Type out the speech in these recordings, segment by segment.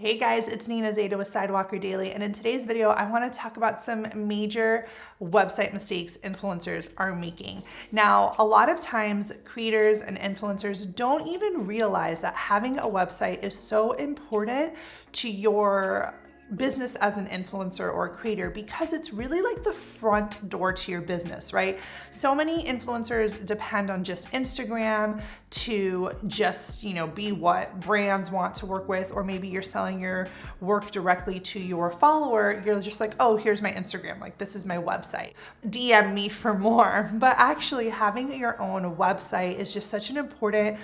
Hey guys, it's Nina Zeta with Sidewalker Daily, and in today's video, I want to talk about some major website mistakes influencers are making. Now, a lot of times creators and influencers don't even realize that having a website is so important to your business as an influencer or a creator, because it's really like the front door to your business, right? So many influencers depend on just Instagram to just, be what brands want to work with, or maybe you're selling your work directly to your follower. You're just like, oh, here's my Instagram, like this is my website. DM me for more. But actually having your own website is just such an important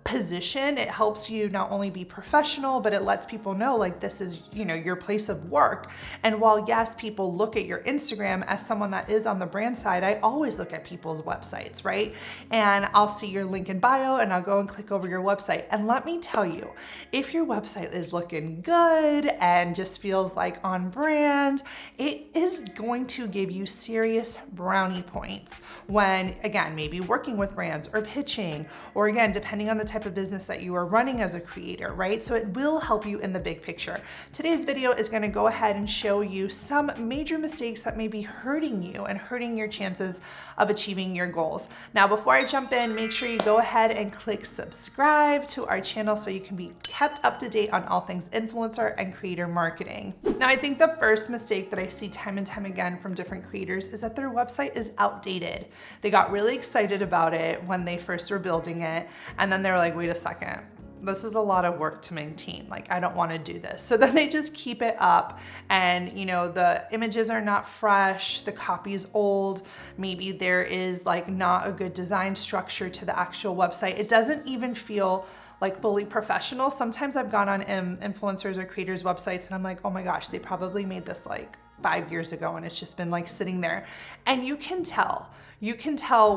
position. It helps you not only be professional, but it lets people know like this is, your place of work. And while yes, people look at your Instagram, as someone that is on the brand side, I always look at people's websites, right? And I'll see your link in bio and I'll go and click over your website. And let me tell you, if your website is looking good and just feels like on brand, it is going to give you serious brownie points when, again, maybe working with brands or pitching, or again, depending on the type of business that you are running as a creator, right? So it will help you in the big picture. Today's video is going to go ahead and show you some major mistakes that may be hurting you and hurting your chances of achieving your goals. Now, before I jump in, make sure you go ahead and click subscribe to our channel so you can be kept up to date on all things influencer and creator marketing. Now, I think the first mistake that I see time and time again from different creators is that their website is outdated. They got really excited about it when they first were building it, and then they're like, wait a second, this is a lot of work to maintain. Like, I don't want to do this. So then they just keep it up, and the images are not fresh, the copy is old, maybe there is like not a good design structure to the actual website. It doesn't even feel like fully professional. Sometimes I've gone on influencers or creators websites and I'm like, oh my gosh, they probably made this like 5 years ago and it's just been like sitting there. And you can tell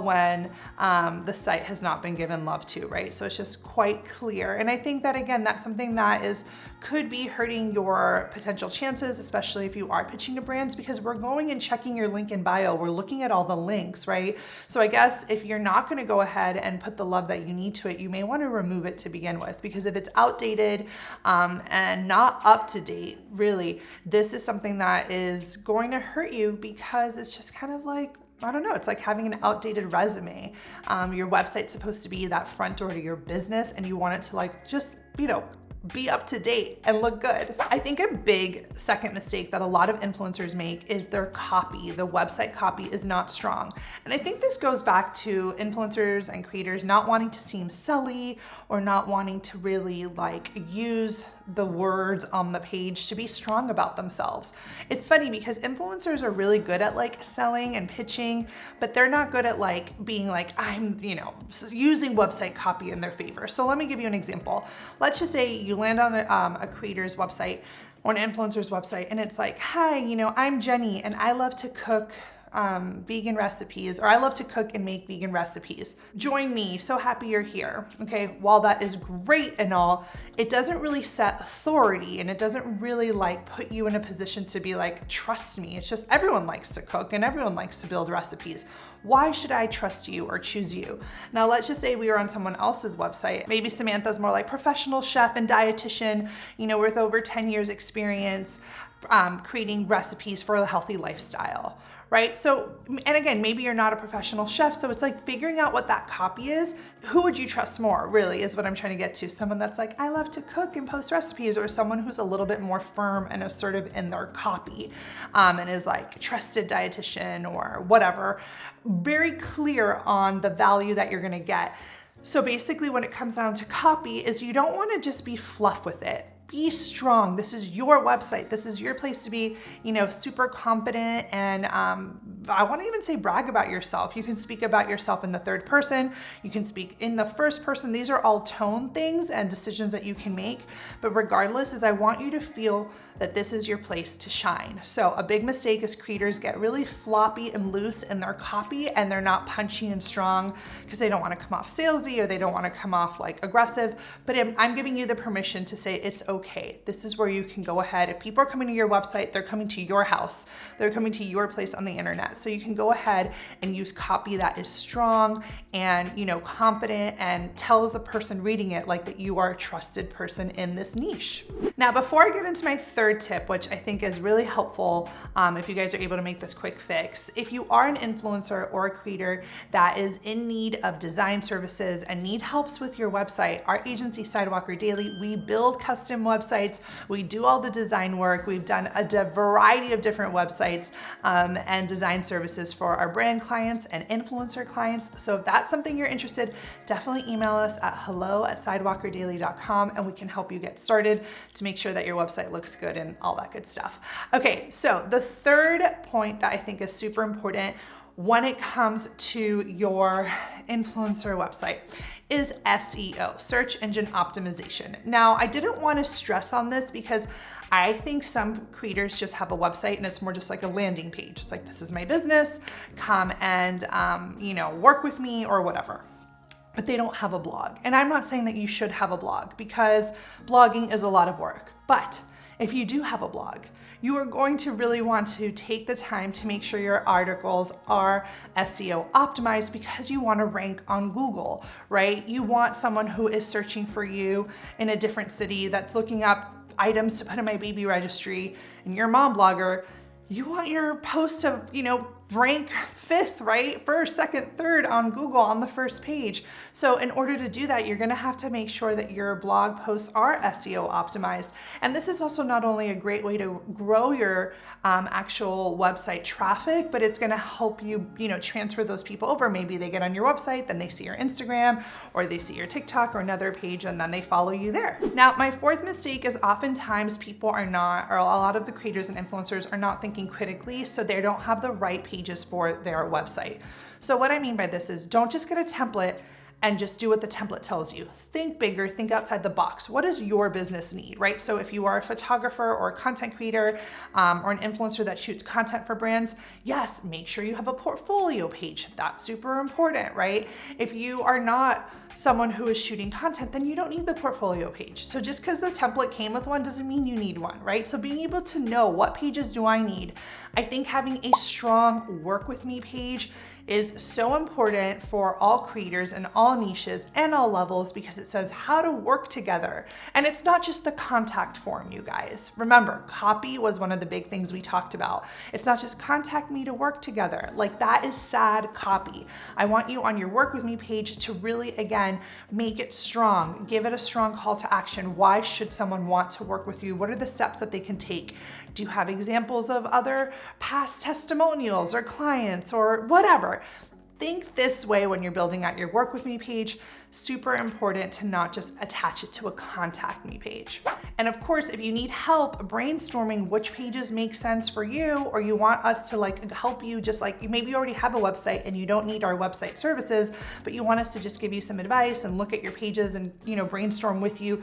when the site has not been given love to, right? So it's just quite clear. And I think that, again, that's something that could be hurting your potential chances, especially if you are pitching to brands, because we're going and checking your link in bio. We're looking at all the links, right? So I guess if you're not gonna go ahead and put the love that you need to it, you may wanna remove it to begin with, because if it's outdated and not up to date, really, this is something that is going to hurt you, because it's just kind of like, I don't know, it's like having an outdated resume. Your website's supposed to be that front door to your business, and you want it to like just, be up to date and look good. I think a big second mistake that a lot of influencers make is their copy. The website copy is not strong. And I think this goes back to influencers and creators not wanting to seem silly, or not wanting to really like use the words on the page to be strong about themselves. It's funny because influencers are really good at like selling and pitching, but they're not good at like being like, I'm, using website copy in their favor. So let me give you an example. Let's just say you land on a creator's website or an influencer's website, and it's like, hi, I'm Jenny and I love to cook vegan recipes, or I love to cook and make vegan recipes. Join me, so happy you're here. Okay, while that is great and all, it doesn't really set authority, and it doesn't really like put you in a position to be like, trust me. It's just everyone likes to cook and everyone likes to build recipes. Why should I trust you or choose you? Now, let's just say we were on someone else's website. Maybe Samantha's more like professional chef and dietitian, with over 10 years experience creating recipes for a healthy lifestyle. Right? So, and again, maybe you're not a professional chef, so it's like figuring out what that copy is. Who would you trust more, really, is what I'm trying to get to. Someone that's like, I love to cook and post recipes, or someone who's a little bit more firm and assertive in their copy, and is like trusted dietitian or whatever, very clear on the value that you're gonna get. So basically when it comes down to copy is you don't wanna just be fluff with it. Be strong. This is your website. This is your place to be, super confident. And I want to even say brag about yourself. You can speak about yourself in the third person. You can speak in the first person. These are all tone things and decisions that you can make. But regardless, I want you to feel that this is your place to shine. So a big mistake is creators get really floppy and loose in their copy, and they're not punchy and strong because they don't want to come off salesy, or they don't want to come off like aggressive. But I'm giving you the permission to say it's okay. This is where you can go ahead. If people are coming to your website, they're coming to your house. They're coming to your place on the internet. So you can go ahead and use copy that is strong and, you know, confident and tells the person reading it like that you are a trusted person in this niche. Now, before I get into my third tip, which I think is really helpful if you guys are able to make this quick fix, if you are an influencer or a creator that is in need of design services and need helps with your website, our agency Sidewalker Daily, we build custom websites, we do all the design work, we've done a variety of different websites and design services for our brand clients and influencer clients. So if that's something you're interested, definitely email us at hello@sidewalkerdaily.com and we can help you get started to make sure that your website looks good and all that good stuff. Okay, so the third point that I think is super important when it comes to your influencer website is SEO, search engine optimization. Now, I didn't want to stress on this because I think some creators just have a website and it's more just like a landing page. It's like, this is my business, come and you know, work with me or whatever. But they don't have a blog. And I'm not saying that you should have a blog because blogging is a lot of work. But if you do have a blog, you are going to really want to take the time to make sure your articles are SEO optimized because you want to rank on Google, right? You want someone who is searching for you in a different city that's looking up items to put in my baby registry, and you're a mom blogger, you want your post to, you know, rank 5th, right? 1st, 2nd, 3rd on Google on the first page. So in order to do that, you're gonna have to make sure that your blog posts are SEO optimized. And this is also not only a great way to grow your actual website traffic, but it's gonna help you, you know, transfer those people over. Maybe they get on your website, then they see your Instagram, or they see your TikTok or another page, and then they follow you there. Now, my fourth mistake is oftentimes people are not, or a lot of the creators and influencers are not thinking critically, so they don't have the right pages for their website. So what I mean by this is don't just get a template and just do what the template tells you. Think bigger, think outside the box. What does your business need, right? So if you are a photographer or a content creator or an influencer that shoots content for brands, yes, make sure you have a portfolio page. That's super important, right? If you are not someone who is shooting content, then you don't need the portfolio page. So just because the template came with one doesn't mean you need one, right? So being able to know what pages do I need, I think having a strong work with me page is so important for all creators and all niches and all levels because it says how to work together. And it's not just the contact form, you guys. Remember, copy was one of the big things we talked about. It's not just contact me to work together. Like, that is sad copy. I want you on your work with me page to really, again, make it strong. Give it a strong call to action. Why should someone want to work with you? What are the steps that they can take? Do you have examples of other past testimonials or clients or whatever? Think this way when you're building out your work with me page. Super important to not just attach it to a contact me page. And of course, if you need help brainstorming which pages make sense for you, or you want us to like help you, just like you maybe already have a website and you don't need our website services, but you want us to just give you some advice and look at your pages and, you know, brainstorm with you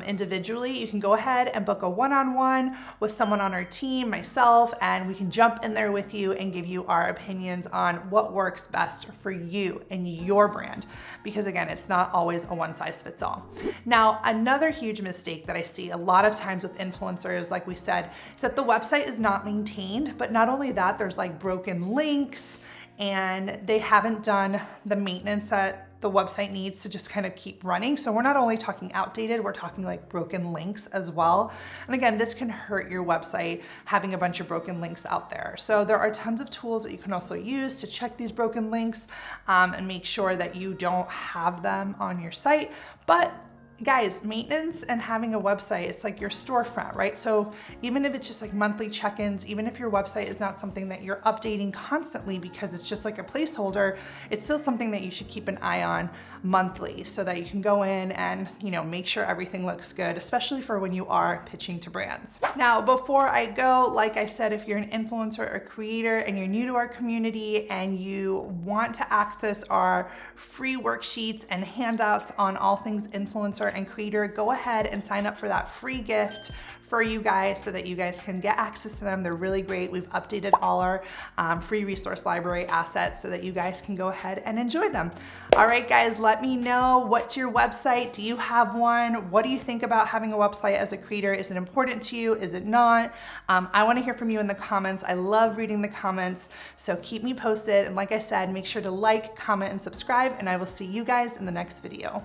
individually, you can go ahead and book a one-on-one with someone on our team, myself, and we can jump in there with you and give you our opinions on what works best for you and your brand. Because again, it's not always a one-size-fits-all. Now, another huge mistake that I see a lot of times with influencers, like we said, is that the website is not maintained, but not only that, there's like broken links and they haven't done the maintenance that the website needs to just kind of keep running. So we're not only talking outdated, we're talking like broken links as well. And again, this can hurt your website having a bunch of broken links out there. So there are tons of tools that you can also use to check these broken links and make sure that you don't have them on your site. But guys, maintenance and having a website, it's like your storefront, right? So even if it's just like monthly check-ins, even if your website is not something that you're updating constantly because it's just like a placeholder, it's still something that you should keep an eye on monthly so that you can go in and, you know, make sure everything looks good, especially for when you are pitching to brands. Now, before I go, like I said, if you're an influencer or creator and you're new to our community and you want to access our free worksheets and handouts on all things influencer and creator, go ahead and sign up for that free gift for you guys so that you guys can get access to them. They're really great. We've updated all our free resource library assets so that you guys can go ahead and enjoy them. All right, guys, let me know, what's your website? Do you have one? What do you think about having a website as a creator? Is it important to you? Is it not? I want to hear from you in the comments. I love reading the comments, so keep me posted. And like I said, make sure to like, comment, and subscribe, and I will see you guys in the next video.